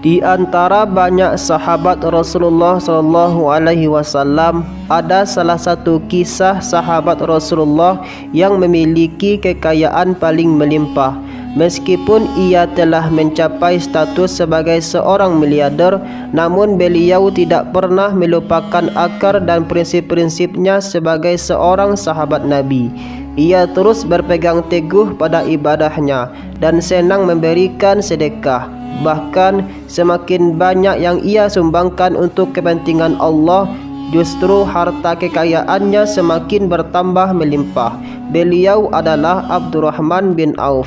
Di antara banyak sahabat Rasulullah SAW, ada salah satu kisah sahabat Rasulullah yang memiliki kekayaan paling melimpah. Meskipun ia telah mencapai status sebagai seorang miliarder, namun beliau tidak pernah melupakan akar dan prinsip-prinsipnya sebagai seorang sahabat Nabi. Ia terus berpegang teguh pada ibadahnya dan senang memberikan sedekah. Bahkan semakin banyak yang ia sumbangkan untuk kepentingan Allah, justru harta kekayaannya semakin bertambah melimpah. Beliau adalah Abdurrahman bin Auf.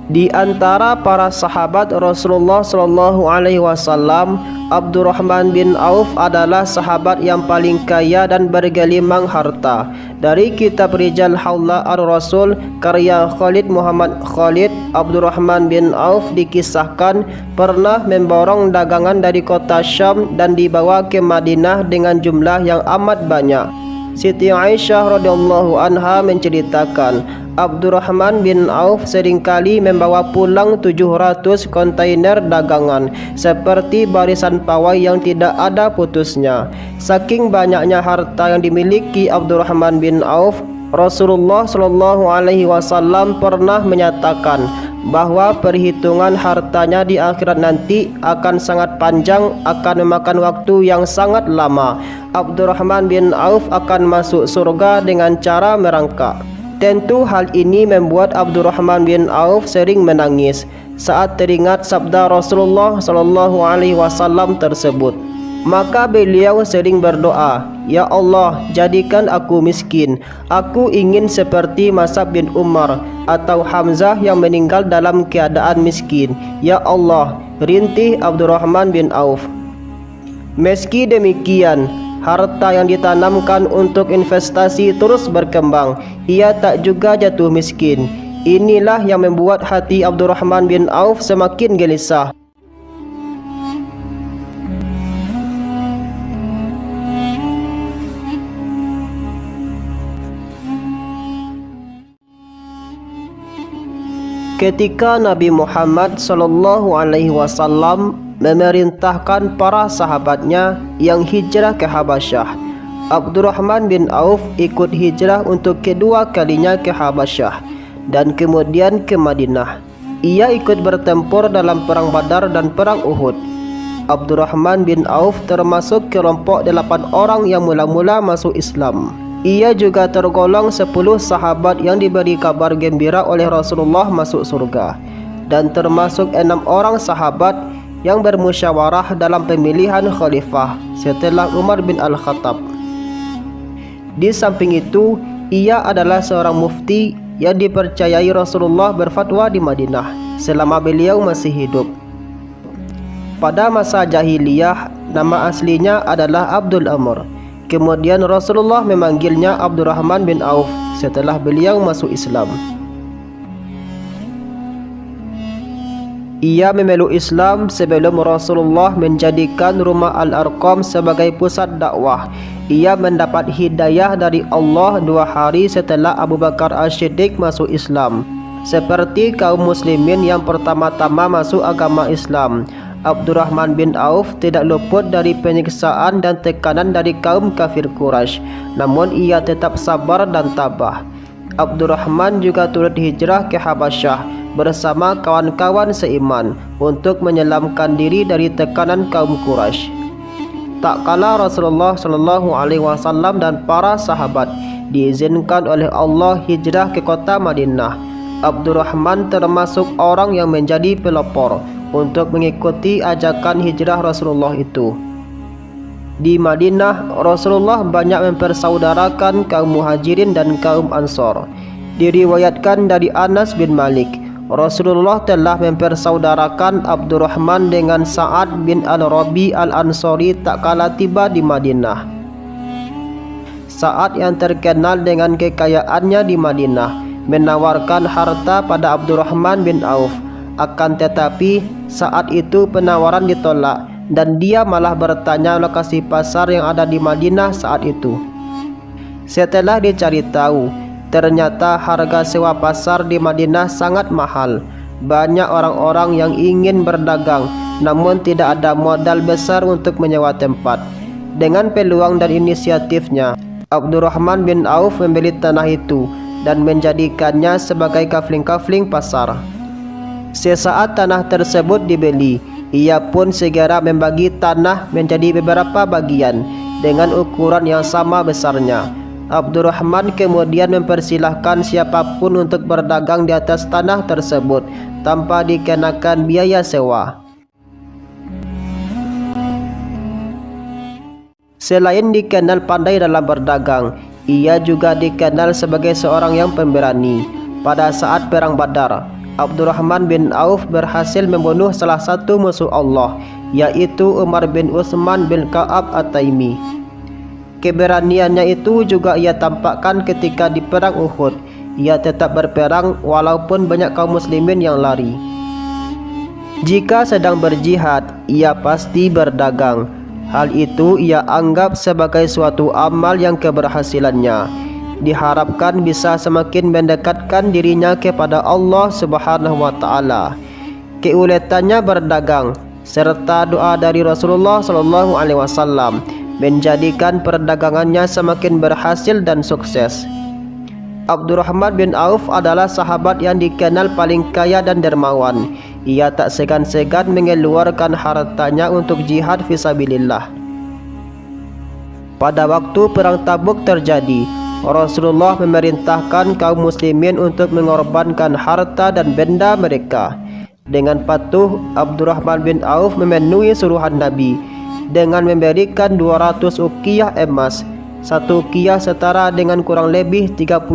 Di antara para sahabat Rasulullah SAW, Abdurrahman bin Auf adalah sahabat yang paling kaya dan bergelimang harta. Dari kitab Rijal Haula ar-Rasul karya Khalid Muhammad Khalid, Abdurrahman bin Auf dikisahkan pernah memborong dagangan dari kota Syam dan dibawa ke Madinah dengan jumlah yang amat banyak. Siti Aisyah radhiyallahu anha menceritakan, Abdurrahman bin Auf seringkali membawa pulang 700 kontainer dagangan seperti barisan pawai yang tidak ada putusnya. Saking banyaknya harta yang dimiliki Abdurrahman bin Auf, Rasulullah SAW pernah menyatakan bahwa perhitungan hartanya di akhirat nanti akan sangat panjang, akan memakan waktu yang sangat lama. Abdurrahman bin Auf akan masuk surga dengan cara merangkak. Tentu hal ini membuat Abdurrahman bin Auf sering menangis saat teringat sabda Rasulullah SAW tersebut. Maka beliau sering berdoa, "Ya Allah, jadikan aku miskin. Aku ingin seperti Mus'ab bin Umar atau Hamzah yang meninggal dalam keadaan miskin. Ya Allah, rintih Abdurrahman bin Auf." Meski demikian, harta yang ditanamkan untuk investasi terus berkembang. Ia tak juga jatuh miskin. Inilah yang membuat hati Abdurrahman bin Auf semakin gelisah. Ketika Nabi Muhammad SAW memerintahkan para sahabatnya yang hijrah ke Habasyah, Abdurrahman bin Auf ikut hijrah untuk kedua kalinya ke Habasyah dan kemudian ke Madinah. Ia ikut bertempur dalam perang Badar dan perang Uhud. Abdurrahman bin Auf termasuk kelompok 8 orang yang mula-mula masuk Islam. Ia juga tergolong 10 sahabat yang diberi kabar gembira oleh Rasulullah masuk surga, dan termasuk 6 orang sahabat yang bermusyawarah dalam pemilihan khalifah setelah Umar bin Al-Khattab. Di samping itu, ia adalah seorang mufti yang dipercayai Rasulullah berfatwa di Madinah selama beliau masih hidup. Pada masa jahiliyah, nama aslinya adalah Abdul Amr. Kemudian Rasulullah memanggilnya Abdurrahman bin Auf setelah beliau masuk Islam. Ia memeluk Islam sebelum Rasulullah menjadikan rumah Al-Arqam sebagai pusat dakwah. Ia mendapat hidayah dari Allah 2 hari setelah Abu Bakar As-Siddiq masuk Islam. Seperti kaum muslimin yang pertama-tama masuk agama Islam, Abdurrahman bin Auf tidak luput dari penyiksaan dan tekanan dari kaum kafir Quraisy. Namun ia tetap sabar dan tabah. Abdurrahman juga turut hijrah ke Habasyah bersama kawan-kawan seiman untuk menyelamkan diri dari tekanan kaum Quraisy. Tak kala Rasulullah SAW dan para sahabat diizinkan oleh Allah hijrah ke kota Madinah, Abdurrahman termasuk orang yang menjadi pelopor untuk mengikuti ajakan hijrah Rasulullah itu. Di Madinah, Rasulullah banyak mempersaudarakan kaum Muhajirin dan kaum Ansor. Diriwayatkan dari Anas bin Malik, Rasulullah telah mempersaudarakan Abdurrahman dengan Sa'ad bin Al-Rabi Al-Ansori tak kala tiba di Madinah. Sa'ad yang terkenal dengan kekayaannya di Madinah menawarkan harta pada Abdurrahman bin Auf. Akan tetapi saat itu penawaran ditolak dan dia malah bertanya lokasi pasar yang ada di Madinah saat itu. Setelah dicari tahu, Ternyata harga sewa pasar di Madinah sangat mahal. Banyak orang-orang yang ingin berdagang, namun tidak ada modal besar untuk menyewa tempat. Dengan peluang dan inisiatifnya, Abdurrahman bin Auf membeli tanah itu dan menjadikannya sebagai kafling-kafling pasar. Sesaat tanah tersebut dibeli, ia pun segera membagi tanah menjadi beberapa bagian dengan ukuran yang sama besarnya. Abdurrahman kemudian mempersilahkan siapapun untuk berdagang di atas tanah tersebut tanpa dikenakan biaya sewa. Selain dikenal pandai dalam berdagang, ia juga dikenal sebagai seorang yang pemberani. Pada saat Perang Badar, Abdurrahman bin Auf berhasil membunuh salah satu musuh Allah, yaitu Umar bin Utsman bin Ka'ab At-Taimi. Keberaniannya itu juga ia tampakkan ketika di Perang Uhud. Ia tetap berperang walaupun banyak kaum muslimin yang lari. Jika sedang berjihad, ia pasti berdagang. Hal itu ia anggap sebagai suatu amal yang keberhasilannya diharapkan bisa semakin mendekatkan dirinya kepada Allah Subhanahu wa taala. Keuletannya berdagang serta doa dari Rasulullah sallallahu alaihi wasallam menjadikan perdagangannya semakin berhasil dan sukses. Abdurrahman bin Auf adalah sahabat yang dikenal paling kaya dan dermawan. Ia tak segan-segan mengeluarkan hartanya untuk jihad fisabilillah. Pada waktu Perang Tabuk terjadi, Rasulullah memerintahkan kaum muslimin untuk mengorbankan harta dan benda mereka. Dengan patuh, Abdurrahman bin Auf memenuhi suruhan Nabi dengan memberikan 200 uqiyah emas. Satu uqiyah setara dengan kurang lebih 31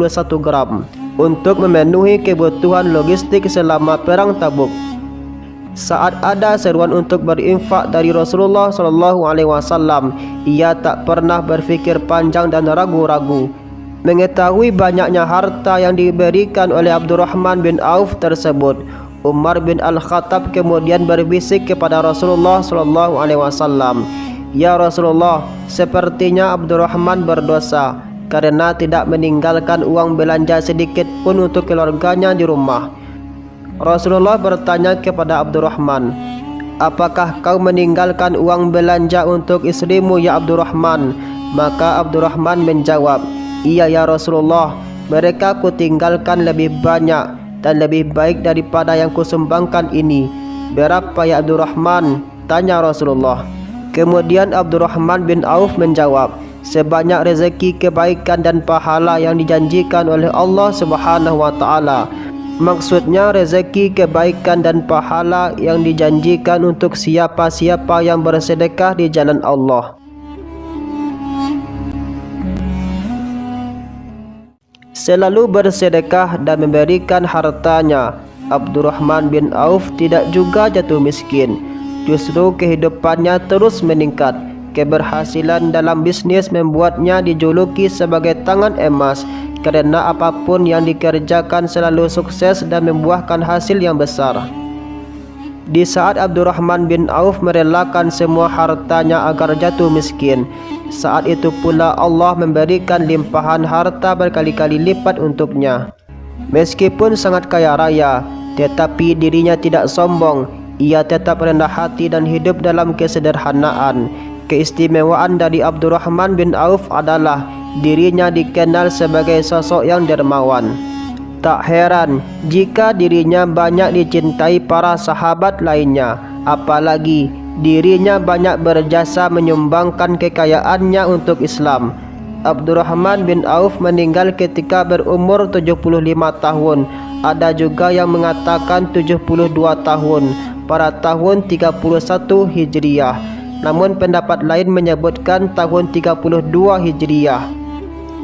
gram untuk memenuhi kebutuhan logistik selama Perang Tabuk. Saat ada seruan untuk berinfak dari Rasulullah SAW, ia tak pernah berfikir panjang dan ragu-ragu. Mengetahui banyaknya harta yang diberikan oleh Abdurrahman bin Auf tersebut, Umar bin Al-Khattab kemudian berbisik kepada Rasulullah SAW, "Ya Rasulullah, sepertinya Abdurrahman berdosa karena tidak meninggalkan uang belanja sedikit pun untuk keluarganya di rumah." Rasulullah bertanya kepada Abdurrahman, "Apakah kau meninggalkan uang belanja untuk istrimu ya Abdurrahman?" Maka Abdurrahman menjawab, "Iya ya Rasulullah, mereka kutinggalkan lebih banyak dan lebih baik daripada yang kusumbangkan ini." "Berapa ya Abdurrahman?" tanya Rasulullah. Kemudian Abdurrahman bin Auf menjawab, "Sebanyak rezeki kebaikan dan pahala yang dijanjikan oleh Allah Subhanahu wa taala." Maksudnya rezeki kebaikan dan pahala yang dijanjikan untuk siapa-siapa yang bersedekah di jalan Allah. Selalu bersedekah dan memberikan hartanya, Abdurrahman bin Auf tidak juga jatuh miskin. Justru kehidupannya terus meningkat. Keberhasilan dalam bisnis membuatnya dijuluki sebagai tangan emas, karena apapun yang dikerjakan selalu sukses dan membuahkan hasil yang besar. Di saat Abdurrahman bin Auf merelakan semua hartanya agar jatuh miskin, saat itu pula Allah memberikan limpahan harta berkali-kali lipat untuknya. Meskipun sangat kaya raya, tetapi dirinya tidak sombong. Ia tetap rendah hati dan hidup dalam kesederhanaan. Keistimewaan dari Abdurrahman bin Auf adalah dirinya dikenal sebagai sosok yang dermawan. Tak heran jika dirinya banyak dicintai para sahabat lainnya, apalagi dirinya banyak berjasa menyumbangkan kekayaannya untuk Islam. Abdurrahman bin Auf meninggal ketika berumur 75 tahun. Ada juga yang mengatakan 72 tahun pada tahun 31 Hijriah. Namun pendapat lain menyebutkan tahun 32 Hijriah.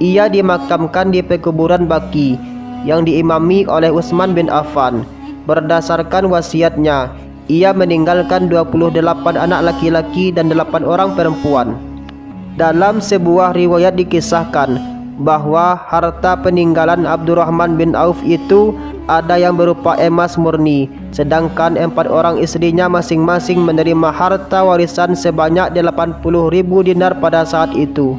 Ia dimakamkan di pekuburan Baqi yang diimami oleh Utsman bin Affan. Berdasarkan wasiatnya, ia meninggalkan 28 anak laki-laki dan 8 orang perempuan. Dalam sebuah riwayat dikisahkan bahwa harta peninggalan Abdurrahman bin Auf itu ada yang berupa emas murni, sedangkan 4 orang istrinya masing-masing menerima harta warisan sebanyak 80.000 dinar pada saat itu.